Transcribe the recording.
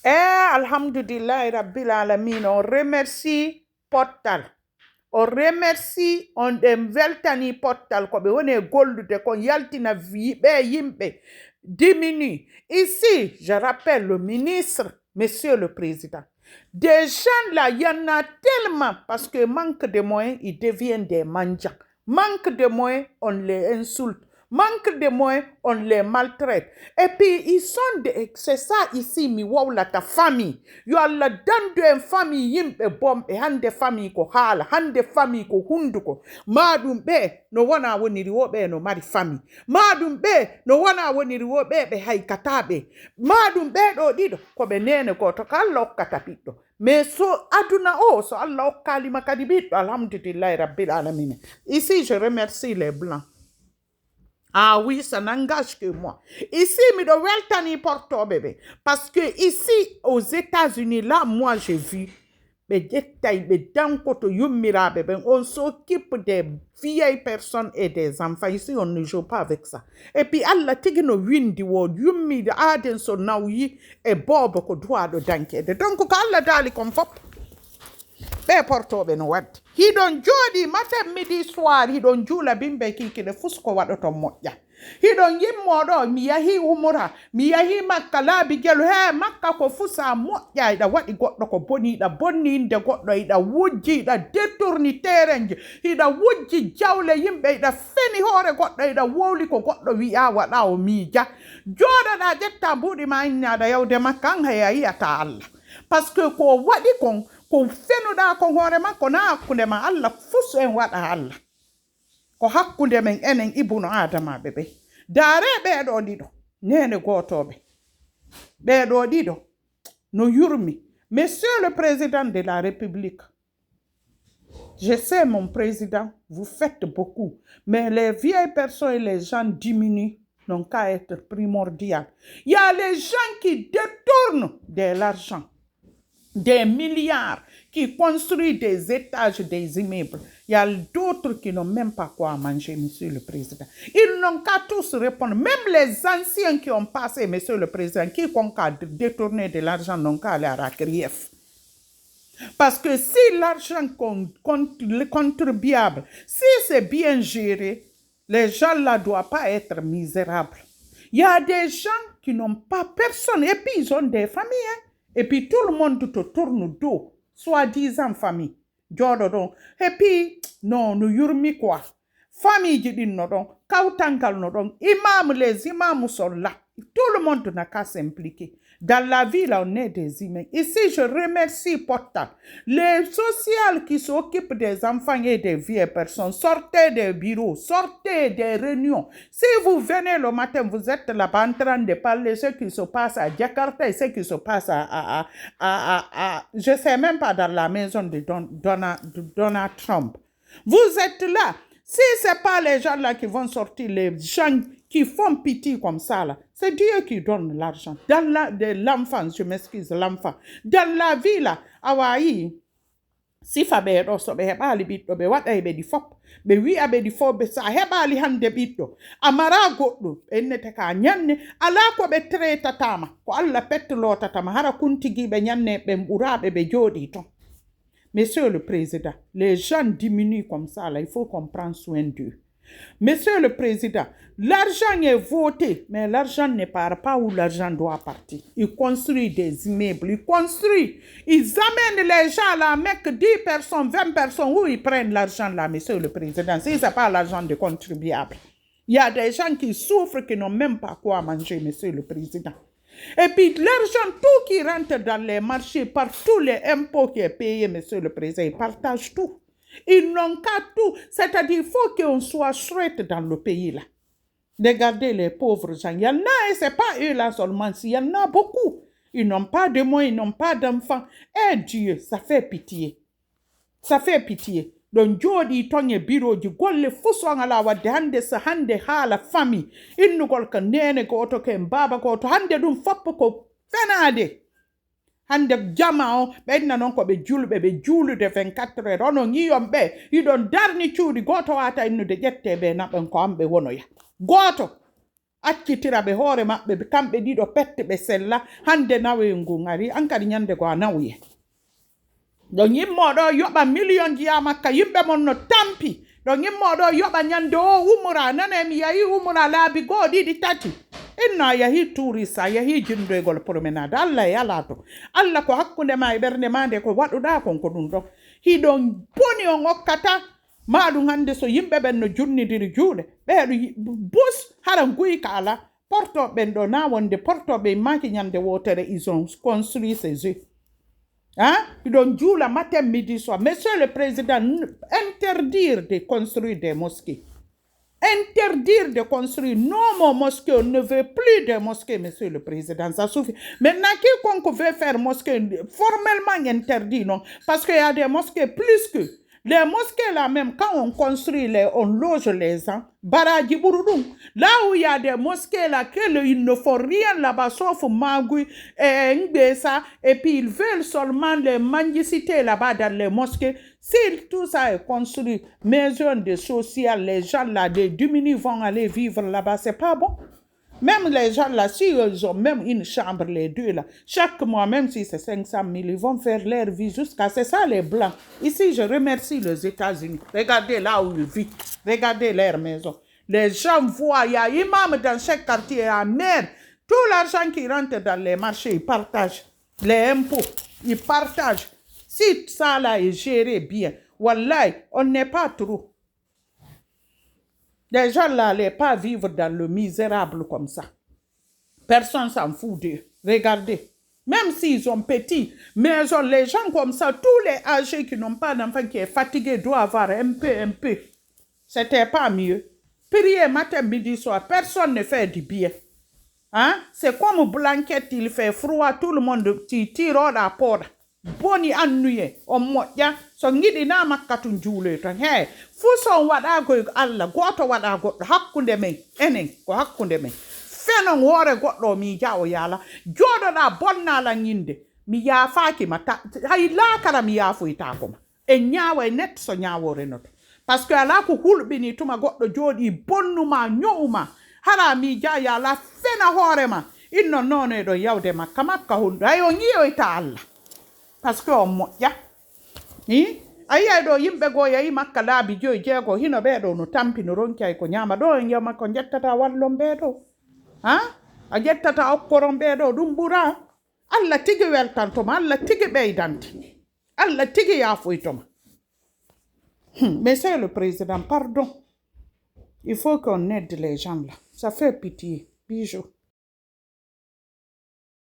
Alhamdulillah Rabbil Alamin. On remercie Portal. On remercie on dem weltani Portal ko be woni gollude kon yaltina be yimbe diminue. Ici, je rappelle le ministre, Monsieur le Président. Des gens là, il y en a tellement parce que manque de moyens, ils deviennent des mendiants. Manque de moyens, on les insulte. Manque de moyens, on les maltraite. Et puis, ils sont c'est ça ici, mi wow la ta famille. You are la dan de famille yimbe bom e hande famille ko hala, hande famille ko hunduko. Madum be no wana woni riwo be no mari famille. Madum be no wana woni riwo be hay katabe. Madum be do dido ko be nene ko to kallo katapito. Mais so aduna so Allah kalima kadibito alhamdulillah rabbil alamin. Ici je remercie les blancs. Ah oui, ça n'engage que moi. Ici, mais de weltani porto bébé. Parce que ici, aux États-Unis, là, moi, j'ai vu les détails, les dents koto yumira bébé. On s'occupe des vieilles personnes et des enfants. Ici, on ne joue pas avec ça. Et puis, Allah tigino windi wo yummi aden so nawi e bobo ko doa do danke. Donc, ko Allah dali kom fop. Be porto be no wat. He don't jodi matin midi soir. He don't jula bimbe kiki de fusko wadoto moja. He don't yim modo miyahi umura. Miyahi makala bigelu he makka ko fusa moja ida wadi goddo ko boni da bonni inde goddo ida wujji da detourni terenje. Ida wujji jawle yimbe ida feni hore goddo ida woli ko goddo wi'a wada o mija. Joda da jetta budi ma inna da yawde makkan haya ta Allah. Parce que ko wadi kon ko fenu da ko hore makko na hakkunde ma Allah fusu en wada Allah ko hakkunde men enen ibnu adama bebe dare be do dido nene gotobe be do dido no yurmi. Monsieur le président de la République, je sais mon président, vous faites beaucoup, mais les vieilles personnes et les gens diminuent n'ont qu'à être primordial. Il y a les gens qui détournent de l'argent, des milliards, qui construisent des étages, des immeubles. Il y a d'autres qui n'ont même pas quoi manger, Monsieur le Président. Ils n'ont qu'à tous répondre. Même les anciens qui ont passé, Monsieur le Président, qui ont qu'à détourner de l'argent, n'ont qu'à aller à la grief. Parce que si l'argent contribuable, si c'est bien géré, les gens là ne doivent pas être misérables. Il y a des gens qui n'ont pas personne, et puis ils ont des familles, hein? Et puis tout le monde te tourne dos, soi-disant famille. Et puis, non, nous yurmi quoi. Famille dit non, kautankal non, imam, les imams sont là. Tout le monde n'a qu'à s'impliquer. Dans la vie, là, on est des humains. Ici, je remercie Portal. Les sociales qui s'occupent des enfants et des vieilles personnes, sortez des bureaux, sortez des réunions. Si vous venez le matin, vous êtes là-bas en train de parler de ce qui se passe à Jakarta et ce qui se passe je ne sais même pas, dans la maison de Donald Trump. Vous êtes là. Si ce n'est pas les gens là qui vont sortir, les gens qui font pitié comme ça, là, c'est Dieu qui donne l'argent. Dans l'enfant, je m'excuse, l'enfant. Dans la vie, là, Hawaii, si fabe roso be hebali bitdo be wada be di fop be wi abe di fop be sa hebali hande bitdo amara goddo ennete ka nyanne ala ko be treta tama ko alla petlo tatama hara kuntigi be nyanne be mburabe be jodi ton. Monsieur le Président, les gens diminuent comme ça, là, il faut qu'on prenne soin d'eux. Monsieur le Président, l'argent est voté, mais l'argent ne part pas où l'argent doit partir. Ils construisent des immeubles, ils amènent les gens là, mec, 10 personnes, 20 personnes, où ils prennent l'argent là, Monsieur le Président, si ce n'est pas l'argent des contribuables. Il y a des gens qui souffrent, qui n'ont même pas quoi manger, Monsieur le Président. Et puis l'argent, tout qui rentre dans les marchés, par tous les impôts qui est payé, Monsieur le Président, ils partagent tout. Ils n'ont qu'à tout. C'est-à-dire qu'il faut qu'on soit chouette dans le pays là. Regardez les pauvres gens. Il y en a, et ce n'est pas eux là seulement, il y en a beaucoup. Ils n'ont pas de moyens, ils n'ont pas d'enfants. Eh Dieu, ça fait pitié. Ça fait pitié. Donc, jodi tonye biro di golle fuswanga la wadde hande sa hande hala famille. Innu gol ka nene ko oto ke mbaba ko oto hande dum foppo ko fenade. Hande jama o benna non ko be julbe be julude 24 heures ono ngiyom be idon darni ciudi goto wata innude jette be naben ko ambe wono ya. Goto accitira ɓe hoore maɓɓe kamɓe ɗiɗo pette ɓe sella hande nawengu ngari an kadi ñande go a nawye ɗo yimmoɗo yoɓa million jiya makka yimɓe mon no tampi ɗo yimmoɗo yoɓa ñande o umra nane mi yahi umra laabi goo ɗiɗi tati inna yahi touriste a yahi jindoygol promenade Allah e ala to Allah ko hakkunde ma e ɓernde ma nde ko waɗuɗa kon ko ɗum ɗon hiɗon boni on hokkata maɗum hande so yimɓe ɓen no junnidiri juuɗe ɓeeɗo bus hara guyka ala portoɓe ɓen ɗo na wonde portoɓe maki ñande wotere ils ont construit ces yeux Ils juula matin midi soir. Monsieur le Président, interdire de construire des mosquées. Interdire de construire nos mosquées. On ne veut plus de mosquées, Monsieur le Président. Ça suffit. Maintenant, quiconque veut faire mosquée, formellement interdit, non? Parce qu'il y a des mosquées plus que. Les mosquées là même, quand on construit, on loge les gens. Baradji Bouroudoum. Là où il y a des mosquées là, ils ne font rien là-bas, sauf Magui et Ngbesa, et puis ils veulent seulement les mendiciter là-bas dans les mosquées. Si tout ça est construit, maison de social, les gens là, des diminués vont aller vivre là-bas, c'est pas bon. Même les gens là, si ils ont même une chambre, les deux là, chaque mois, même si c'est 500 000, ils vont faire leur vie jusqu'à... C'est ça les Blancs. Ici, je remercie les États-Unis. Regardez là où ils vivent. Regardez leur maison. Les gens voient, il y a imam dans chaque quartier, à mer. Tout l'argent qui rentre dans les marchés, ils partagent. Les impôts, ils partagent. Si ça là est géré bien, wallahi, on n'est pas trop. Les gens là n'allaient pas vivre dans le misérable comme ça. Personne s'en fout d'eux. Regardez. Même s'ils ont petit, mais les gens comme ça, tous les âgés qui n'ont pas d'enfants, qui est fatigué, doivent avoir un peu. C'était pas mieux. Prier matin, midi, soir, personne ne fait du bien. Hein? C'est comme blanquette, il fait froid, tout le monde tire la porte. Boni annuye o moƴƴa so giɗina makkatu juule to he fuu son waɗago Allah goto waɗa goɗɗo hakkunde men enen ko hakkunde men fenon hoore goɗɗo mi ja o yaala joɗoɗa bonnala ñinde mi yaafaki ma hay laakara mi yaafoytako ma e ñaawa e netti so ñaawore noto par ce que ala ko hulɓini tuma goɗɗo jooɗi bonnuma ñowuma hara mi ja yaala fena hoore ma inno noon e ɗo yawde makka hunde hay o ñiyoyta Allah parce que on moƴƴa ayi ɗo yimɓe goo yahi makka laabi 5 6 hino ɓeeɗo no tampi no ronki ay ko ñaama ɗo en yiyama ko jettata wallon ɓeeɗo a jettata okkoron ɓeeɗo ɗum ɓura Allah tigi weltantoma Allah tigi ɓeydante Allah tigi yaafoytoma Monsieur le Président, pardon, il faut qu'on aide les gens là, ça fait pitié. Bijou.